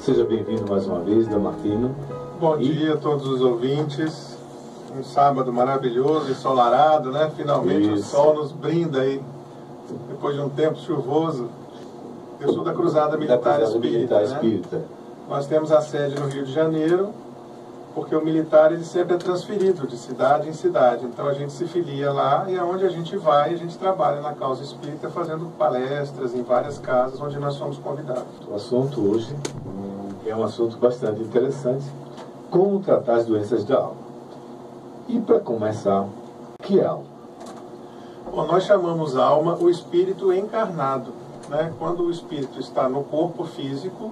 Seja bem-vindo mais uma vez, Damartino. Bom dia a todos os ouvintes. Um sábado maravilhoso, ensolarado, né? Finalmente o sol nos brinda aí, depois de um tempo chuvoso. Eu sou da Cruzada Militar Espírita, né? Nós temos a sede no Rio de Janeiro, porque o militar ele sempre é transferido de cidade em cidade. Então a gente se filia lá e aonde a gente vai, a gente trabalha na causa espírita, fazendo palestras em várias casas onde nós somos convidados. O assunto hoje é um assunto bastante interessante, como tratar as doenças da alma. E para começar, o que é alma? Bom, nós chamamos alma o espírito encarnado, né? Quando o espírito está no corpo físico,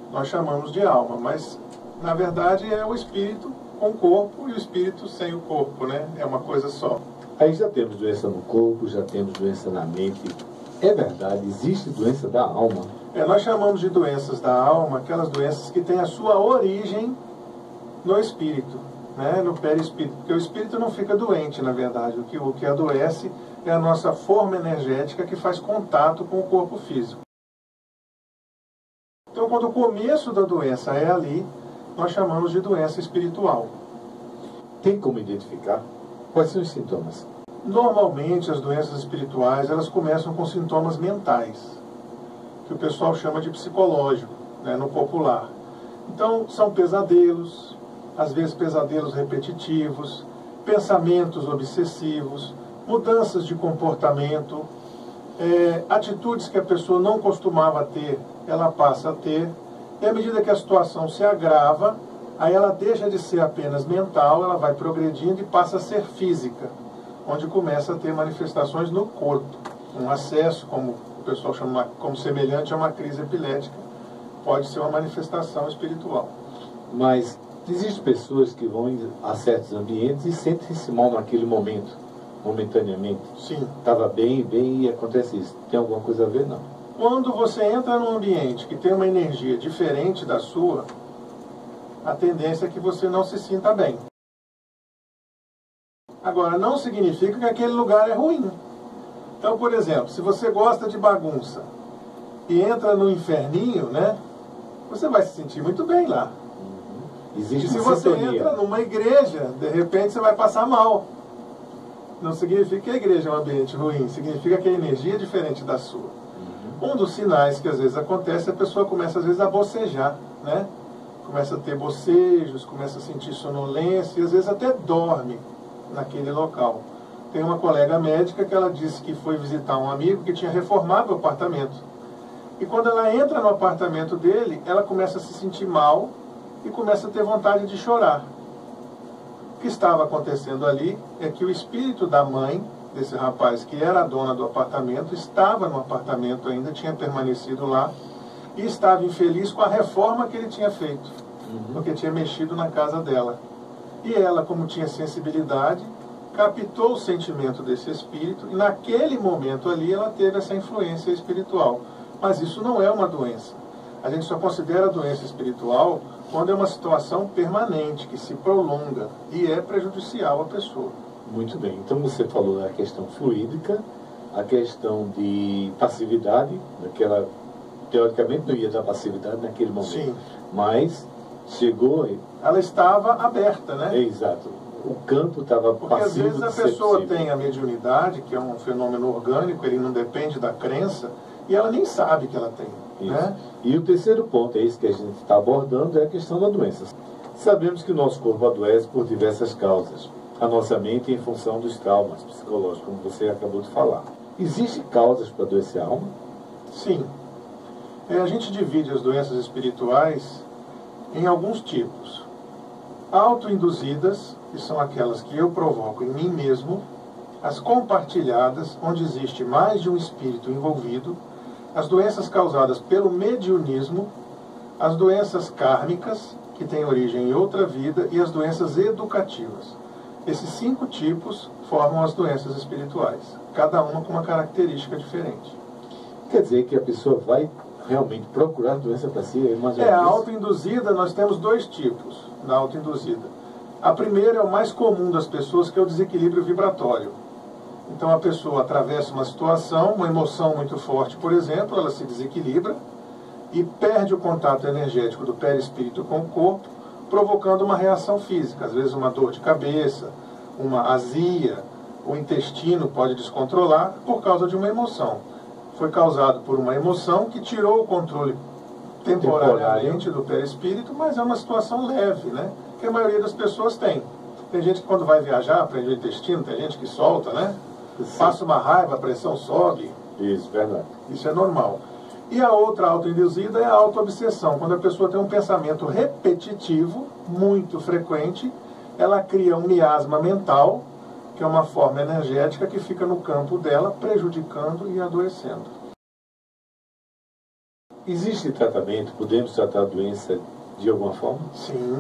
nós chamamos de alma, mas na verdade é o espírito com o corpo e o espírito sem o corpo, né? É uma coisa só. Aí já temos doença no corpo, já temos doença na mente. É verdade, existe doença da alma? Nós chamamos de doenças da alma aquelas doenças que têm a sua origem no espírito, né? No perispírito, porque o espírito não fica doente, na verdade. O que adoece é a nossa forma energética que faz contato com o corpo físico. Então, quando o começo da doença é ali, nós chamamos de doença espiritual. Tem como identificar? Quais são os sintomas? Normalmente, as doenças espirituais, elas começam com sintomas mentais, que o pessoal chama de psicológico, né, no popular. Então, são pesadelos, às vezes pesadelos repetitivos, pensamentos obsessivos, mudanças de comportamento, atitudes que a pessoa não costumava ter, ela passa a ter, e à medida que a situação se agrava, aí ela deixa de ser apenas mental, ela vai progredindo e passa a ser física, onde começa a ter manifestações no corpo. Um acesso, como o pessoal chama, como semelhante a uma crise epilética, pode ser uma manifestação espiritual. Mas existem pessoas que vão a certos ambientes e sentem-se mal naquele momento, momentaneamente. Sim. Estava bem e acontece isso. Tem alguma coisa a ver? Não. Quando você entra num ambiente que tem uma energia diferente da sua, a tendência é que você não se sinta bem. Agora, não significa que aquele lugar é ruim. Então, por exemplo, se você gosta de bagunça e entra no inferninho, né, você vai se sentir muito bem lá. Existe e se você entra numa igreja, de repente você vai passar mal. Não significa que a igreja é um ambiente ruim, significa que a energia é diferente da sua. Um dos sinais que às vezes acontece, a pessoa começa às vezes a bocejar, né? Começa a ter bocejos, começa a sentir sonolência e às vezes até dorme naquele local. Tem uma colega médica que ela disse que foi visitar um amigo que tinha reformado o apartamento. E quando ela entra no apartamento dele, ela começa a se sentir mal e começa a ter vontade de chorar. O que estava acontecendo ali é que o espírito da mãe desse rapaz, que era a dona do apartamento, estava no apartamento ainda, tinha permanecido lá e estava infeliz com a reforma que ele tinha feito, porque tinha mexido na casa dela. E ela, como tinha sensibilidade, captou o sentimento desse espírito e naquele momento ali ela teve essa influência espiritual. Mas isso não é uma doença. A gente só considera doença espiritual quando é uma situação permanente, que se prolonga e é prejudicial à pessoa. Muito bem. Então você falou da questão fluídica, a questão de passividade, daquela teoricamente não ia dar passividade naquele momento. Sim. Mas chegou... Ela estava aberta, né? Exato. O campo estava passivo. Porque às vezes a pessoa tem a mediunidade, que é um fenômeno orgânico, ele não depende da crença, e ela nem sabe que ela tem. Isso. Né? E o terceiro ponto, é isso que a gente está abordando, é a questão da doença. Sabemos que o nosso corpo adoece por diversas causas. A nossa mente em função dos traumas psicológicos, como você acabou de falar. Existem causas para adoecer a alma? Sim. A gente divide as doenças espirituais em alguns tipos. Autoinduzidas, que são aquelas que eu provoco em mim mesmo. As compartilhadas, onde existe mais de um espírito envolvido. As doenças causadas pelo mediunismo. As doenças kármicas, que têm origem em outra vida. E as doenças educativas. Esses 5 tipos formam as doenças espirituais, cada uma com uma característica diferente. Quer dizer que a pessoa vai realmente procurar doença para si? A autoinduzida, nós temos 2 tipos na autoinduzida. A primeira é o mais comum das pessoas, que é o desequilíbrio vibratório. Então a pessoa atravessa uma situação, uma emoção muito forte, por exemplo, ela se desequilibra e perde o contato energético do perispírito com o corpo, provocando uma reação física, às vezes uma dor de cabeça, uma azia, o intestino pode descontrolar por causa de uma emoção. Foi causado por uma emoção que tirou o controle temporariamente do perispírito, mas é uma situação leve, né? Que a maioria das pessoas tem. Tem gente que quando vai viajar prende o intestino, tem gente que solta, né? Sim. Passa uma raiva, a pressão sobe. Isso, verdade. Isso é normal. E a outra autoinduzida é a autoobsessão. Quando a pessoa tem um pensamento repetitivo, muito frequente, ela cria um miasma mental, que é uma forma energética que fica no campo dela, prejudicando e adoecendo. Existe tratamento? Podemos tratar a doença de alguma forma? Sim.